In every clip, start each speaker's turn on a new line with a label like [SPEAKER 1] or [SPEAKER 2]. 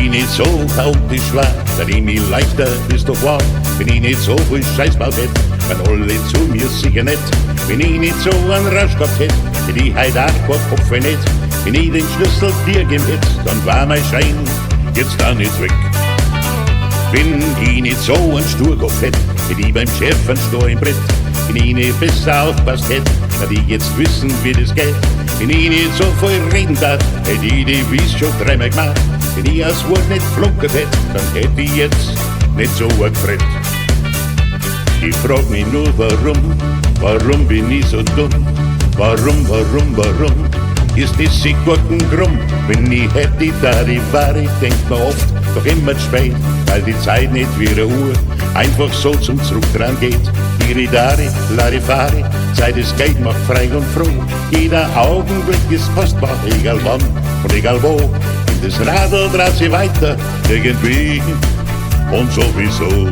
[SPEAKER 1] ich nicht so chaotisch war, dann ich mich leichter, ist doch wahr. Wenn ich nicht so viel Scheiß baut hätt, dann Olle zu mir sicher nett. Wenn ich nicht so einen Rausch gehabt hätt, hätt ich heit auch kein Kopfweh nicht. Wenn ich den Schluess'l Dir gegeben hätt, dann war mein Schein jetzt auch nicht weg. Wenn ich nicht so einen Sturkopf hätt, hätt ich beim Chef einen Stor im Brett. Wenn ich nicht besser aufpasst hätt, hätt ich jetzt wissen, wie das geht. Wenn ich nicht so viel reden darf, hätt ich die Wies schon dreimal gemacht. Wenn ich das Wort nicht flunkert hätt, dann hätt ich jetzt nicht so gefreut. Ich frag mich nur warum bin ich so dumm? Warum ist Essiggurkn krumm? Wenn ich hätte da die Ware, denkt man oft doch immer zu spät, weil die Zeit nicht wie eine Uhr einfach so zum Zurück dran geht. Iridare, Larifare, Zeit ist Geld, macht frei und froh. Jeder Augenblick ist kostbar, egal wann und egal wo. Und das Radl dreht sich weiter, irgendwie und sowieso.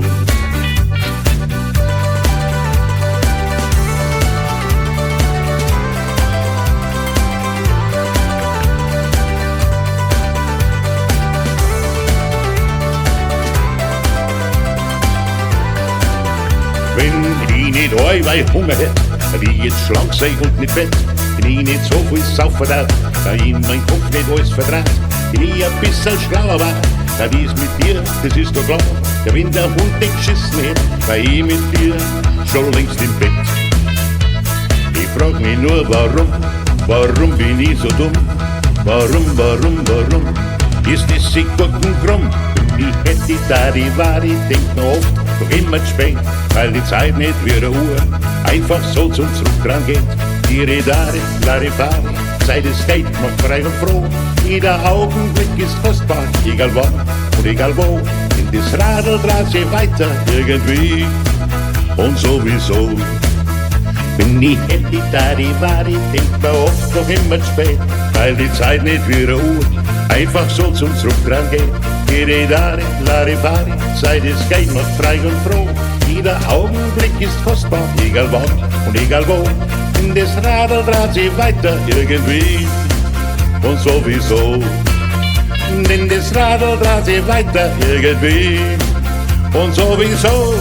[SPEAKER 1] Wenn ich nicht allweil Hunger hätt, dann ich jetzt schlank sei und nicht fett. Wenn ich nicht so viel saufen darf, dann ich mein Kopf nicht alles verdraht. Wenn ich ein bisschen schlauer war, dann ist mit dir, das ist doch klar. Ja, wenn der Hund nicht geschissen hätt, war ich mit dir schon längst im Bett. Ich frag mich nur warum bin ich so dumm? Warum ist Essiggurkn krumm? Wenn ich hätte da die Ware, denkt man oft doch immer zu spät, weil die Zeit nicht wie eine Uhr einfach so zum Zurück dran geht. Iridare, Larifare, Zeit ist Geld, macht frei und froh. Jeder Augenblick ist kostbar, egal wann und egal wo. Denn das Radl dreht sich weiter irgendwie und sowieso. Wenn ich hätte da die Ware, denkt man oft doch immer zu spät, weil die Zeit nicht wie eine Uhr einfach so zum Zurück dran geht. Iridare, Larifare, Zeit ist Geld, macht frei und froh. Jeder Augenblick ist kostbar, egal wann und egal wo. Denn das Radl dreht sich weiter irgendwie und sowieso. Denn das Radl dreht sich weiter irgendwie und sowieso.